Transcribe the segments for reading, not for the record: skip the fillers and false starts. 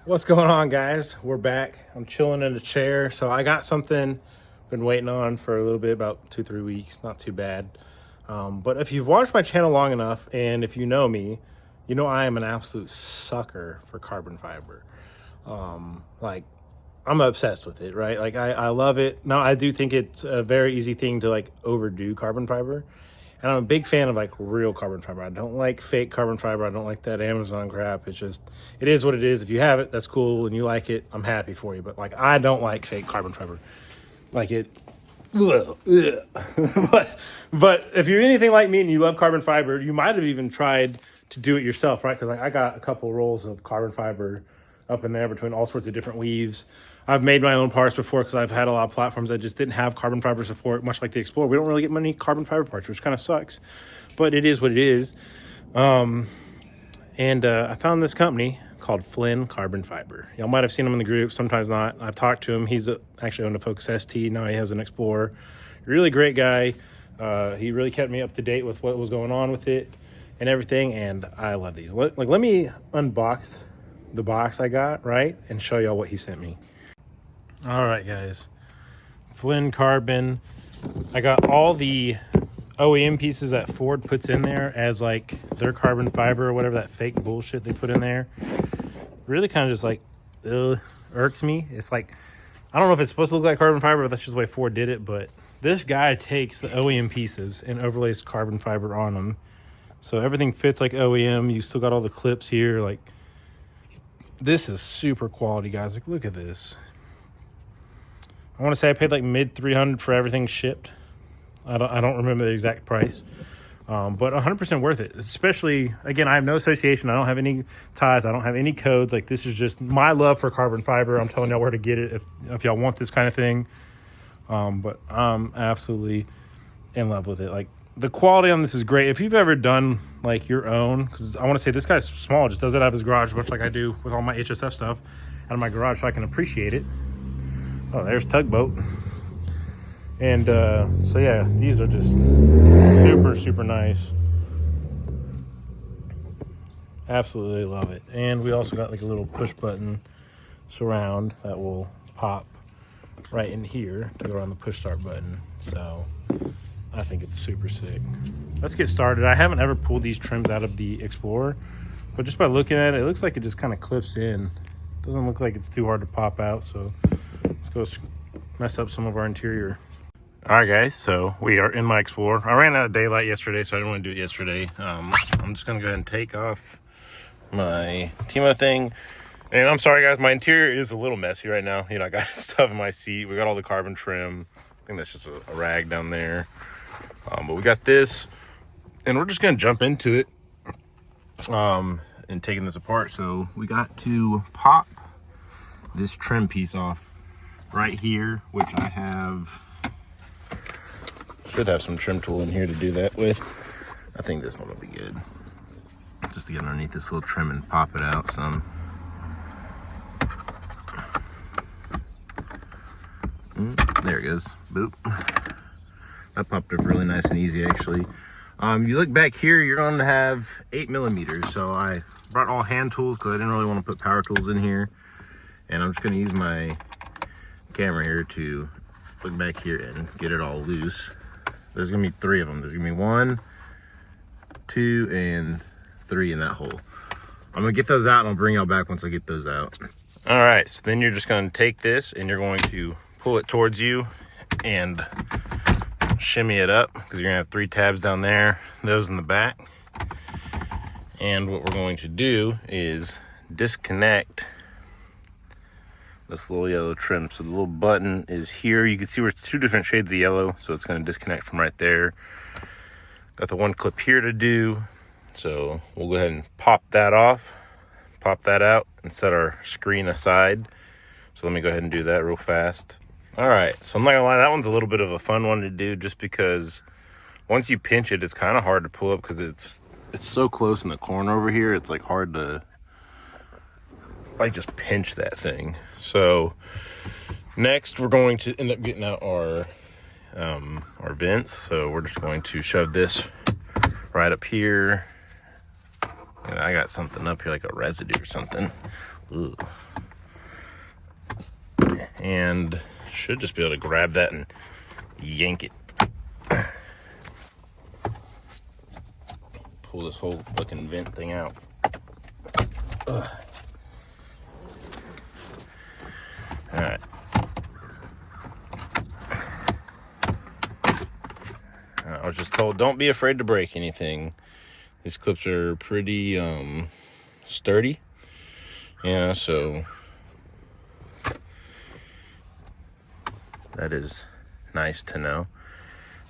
What's going on, guys? We're back. I'm chilling in a chair. So I got something been waiting on for a little bit, about 2-3 weeks. Not too bad. But if you've watched my channel long enough, and if you know me, you know I am an absolute sucker for carbon fiber. Like, I'm obsessed with it, right? Like, I love it. Now, I do think it's a very easy thing to like overdo carbon fiber. And I'm a big fan of like real carbon fiber. I don't like fake carbon fiber. I don't like that Amazon crap. It's just, it is what it is. If you have it, that's cool, and you like it, I'm happy for you. But like, I don't like fake carbon fiber. Like it, ugh, ugh. but if you're anything like me and you love carbon fiber, you might have even tried to do it yourself, right? Because like I got a couple rolls of carbon fiber up in there between all sorts of different weaves. I've made my own parts before because I've had a lot of platforms that just didn't have carbon fiber support, much like the Explorer. We don't really get many carbon fiber parts, which kind of sucks, but it is what it is. I found this company called Flynn Carbon Fiber. Y'all might have seen him in the group, sometimes not. I've talked to him. He's actually owned a Focus ST. Now he has an Explorer. Really great guy. He really kept me up to date with what was going on with it and everything, and I love these. Let me unbox the box I got, right, and show y'all what he sent me. All right, guys. Flynn Carbon. I got all the OEM pieces that Ford puts in there as like their carbon fiber or whatever, that fake bullshit they put in there. Really kind of just like irks me. It's like, I don't know if it's supposed to look like carbon fiber, but that's just the way Ford did it. But this guy takes the OEM pieces and overlays carbon fiber on them, so everything fits like OEM. You still got all the clips here. Like, this is super quality, guys. Like, look at this. I want to say I paid like mid $300 for everything shipped. I don't remember the exact price, but 100% worth it. Especially, again, I have no association. I don't have any ties. I don't have any codes. Like, this is just my love for carbon fiber. I'm telling y'all where to get it if y'all want this kind of thing. But I'm absolutely in love with it. Like, the quality on this is great. If you've ever done like your own, because I want to say this guy's small, just does it out of his garage, much like I do with all my HSF stuff out of my garage, so I can appreciate it. Oh, there's Tugboat. And so yeah, these are just super nice. Absolutely love it. And we also got like a little push button surround that will pop right in here to go around the push start button. So I think it's super sick. Let's get started. I haven't ever pulled these trims out of the Explorer, but just by looking at it, it looks like it just kind of clips in. Doesn't look like it's too hard to pop out, so let's go mess up some of our interior. All right, guys, so we are in my Explorer. I ran out of daylight yesterday, so I didn't want to do it yesterday. I'm just going to go ahead and take off my Timo thing. And I'm sorry, guys, my interior is a little messy right now. You know, I got stuff in my seat. We got all the carbon trim. I think that's just a rag down there. But we got this, and we're just going to jump into it and taking this apart. So we got to pop this trim piece off right here, which I should have some trim tool in here to do that with. I think this one will be good, just to get underneath this little trim and pop it out some. There it goes. Boop. That popped up really nice and easy, actually. You look back here, you're going to have 8mm. So I brought all hand tools because I didn't really want to put power tools in here, and I'm just going to use my camera here to look back here and get it all loose. There's gonna be 3 of them. There's gonna be 1, 2, and 3 in that hole. I'm gonna get those out and I'll bring y'all back once I get those out. All right, so then you're just gonna take this and you're going to pull it towards you and shimmy it up, because you're gonna have 3 tabs down there, those in the back. And what we're going to do is disconnect this little yellow trim. So the little button is here. You can see where it's 2 different shades of yellow, so it's going to disconnect from right there. Got the one clip here to do, so we'll go ahead and pop that off, pop that out, and set our screen aside. So let me go ahead and do that real fast. All right, so I'm not gonna lie, that one's a little bit of a fun one to do, just because once you pinch it, it's kind of hard to pull up because it's so close in the corner over here. It's like hard to like just pinch that thing. So next we're going to end up getting out our vents. So we're just going to shove this right up here. And I got something up here like a residue or something. Ooh. And should just be able to grab that and yank it. Pull this whole fucking vent thing out. Ugh. All right. I was just told, don't be afraid to break anything. These clips are pretty sturdy. Yeah, so that is nice to know.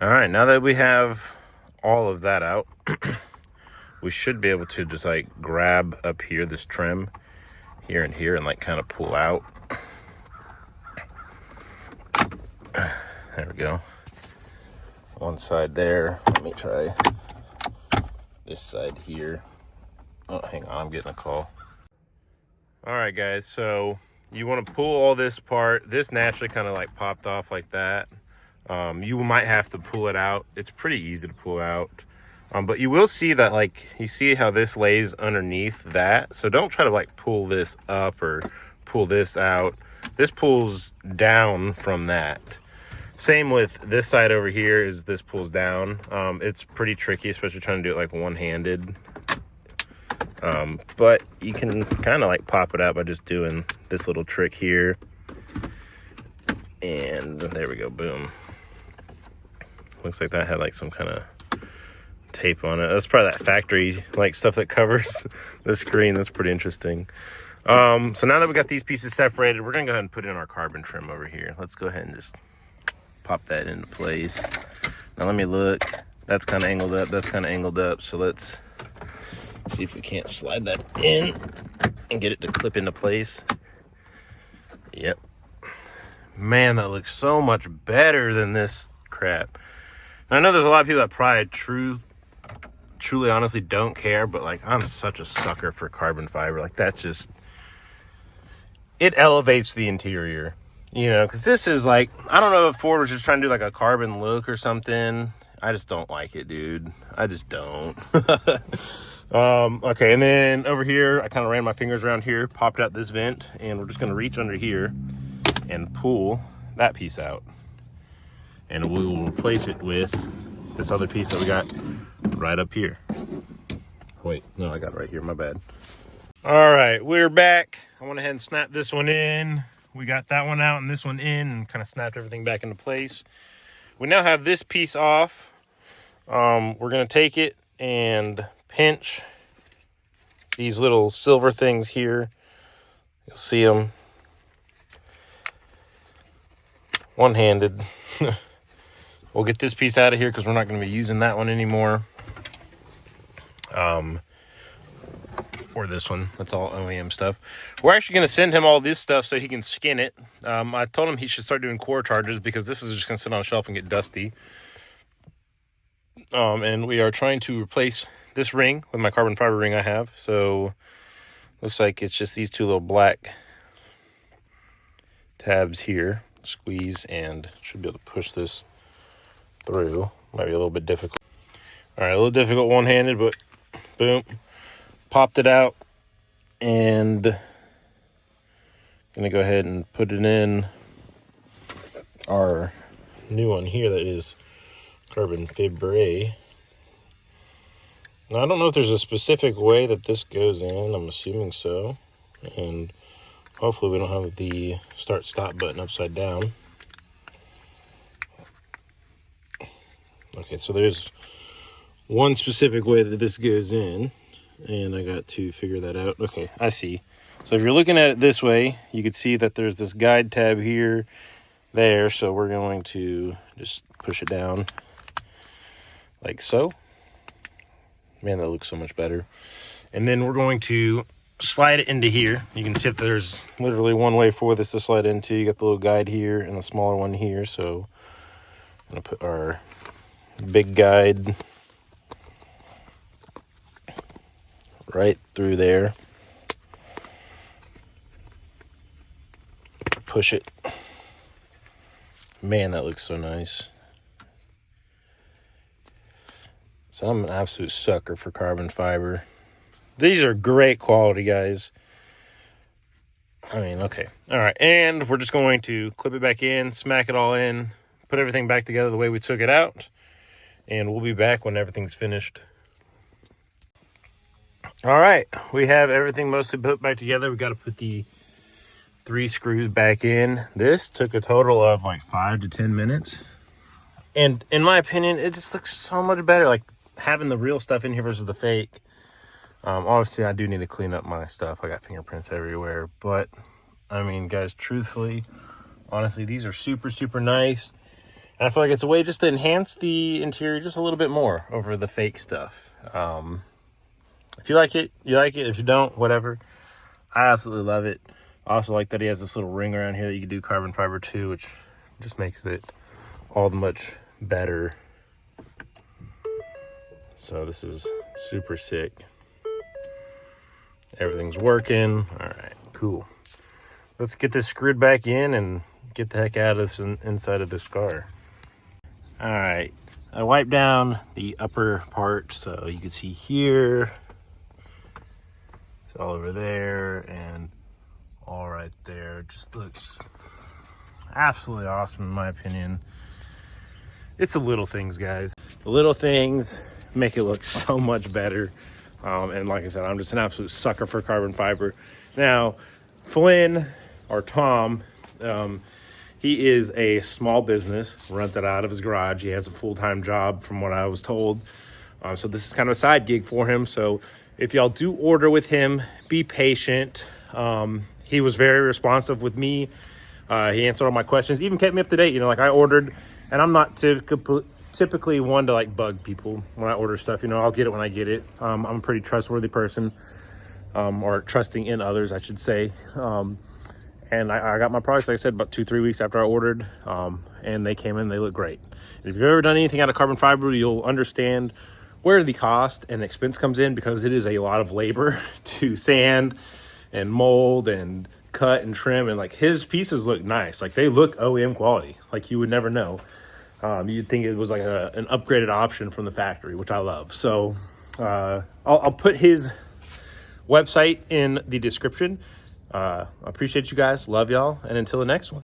All right, now that we have all of that out, we should be able to just like grab up here this trim here and here and like kind of pull out. There we go. One side there. Let me try this side here. Oh, hang on, I'm getting a call. All right, guys, so you want to pull all this apart. This naturally kind of like popped off like that. You might have to pull it out. It's pretty easy to pull out. But you will see that, like, you see how this lays underneath that. So don't try to like pull this up or pull this out. This pulls down from that. Same with this side over here, is this pulls down. It's pretty tricky, especially trying to do it like one-handed. But you can kind of like pop it out by just doing this little trick here. And there we go, boom. Looks like that had like some kind of tape on it. That's probably that factory like stuff that covers the screen. That's pretty interesting. So now that we got these pieces separated, we're gonna go ahead and put in our carbon trim over here. Let's go ahead and just pop that into place. Now let me look. That's kind of angled up. That's kind of angled up. So let's see if we can't slide that in and get it to clip into place. Yep. Man, that looks so much better than this crap. And I know there's a lot of people that probably truly honestly don't care, but like I'm such a sucker for carbon fiber. Like that just, it elevates the interior, you know, because this is like, I don't know if Ford was just trying to do like a carbon look or something. I just don't like it, dude. I just don't. Okay, and then over here, I kind of ran my fingers around here, popped out this vent, and we're just going to reach under here and pull that piece out. And we will replace it with this other piece that we got right up here. Wait, no, I got it right here, my bad. All right, we're back. I went ahead and snapped this one in. We got that one out and this one in and kind of snapped everything back into place. We now have this piece off. We're going to take it and pinch these little silver things here. You'll see them one-handed. We'll get this piece out of here because we're not going to be using that one anymore. Or this one. That's all OEM stuff. We're actually going to send him all this stuff so he can skin it. I told him he should start doing core charges because this is just going to sit on a shelf and get dusty. And we are trying to replace this ring with my carbon fiber ring I have. So looks like it's just these two little black tabs here. Squeeze and should be able to push this through. Might be a little bit difficult. All right, a little difficult one-handed, but boom. Popped it out and gonna go ahead and put it in our new one here that is carbon fibre. Now, I don't know if there's a specific way that this goes in. I'm assuming so. And hopefully we don't have the start-stop button upside down. Okay, so there's one specific way that this goes in. And I got to figure that out. Okay, I see. So if you're looking at it this way, you can see that there's this guide tab here, there. So we're going to just push it down like so. Man, that looks so much better. And then we're going to slide it into here. You can see that there's literally one way for this to slide into. You got the little guide here and the smaller one here. So I'm going to put our big guide right through there. Push it. Man, that looks so nice. So I'm an absolute sucker for carbon fiber. These are great quality, guys. I mean, okay. All right. And we're just going to clip it back in, smack it all in, put everything back together the way we took it out. And we'll be back when everything's finished. All right. We have everything mostly put back together. We got to put the 3 screws back in. This took a total of like 5 to 10 minutes. And in my opinion, it just looks so much better. Like having the real stuff in here versus the fake. Obviously, I do need to clean up my stuff. I got fingerprints everywhere. But, I mean, guys, truthfully, honestly, these are super, super nice. And I feel like it's a way just to enhance the interior just a little bit more over the fake stuff. If you like it, you like it. If you don't, whatever. I absolutely love it. I also like that he has this little ring around here that you can do carbon fiber too, which just makes it all the much better. So this is super sick. Everything's working. All right, cool. Let's get this screwed back in and get the heck out of this inside of this car. All right, I wiped down the upper part so you can see here. It's all over there and all right there. It just looks absolutely awesome in my opinion. It's the little things, guys. The little things make it look so much better. And like I said, I'm just an absolute sucker for carbon fiber. Now, Flynn, or Tom, he is a small business, runs it out of his garage. He has a full-time job from what I was told. So this is kind of a side gig for him. So if y'all do order with him, be patient. He was very responsive with me. He answered all my questions, even kept me up to date. You know, like I ordered, and I'm not typically one to like bug people when I order stuff. You know, I'll get it when I get it. I'm a pretty trustworthy person, or trusting in others, I should say. And I got my products, like I said, about 2-3 weeks after I ordered, and they came in, they look great. If you've ever done anything out of carbon fiber, you'll understand where the cost and expense comes in, because it is a lot of labor to sand and mold and cut and trim. And like his pieces look nice. Like they look OEM quality. Like you would never know. You'd think it was like an upgraded option from the factory, which I love. So I'll put his website in the description. I appreciate you guys. Love y'all. And until the next one.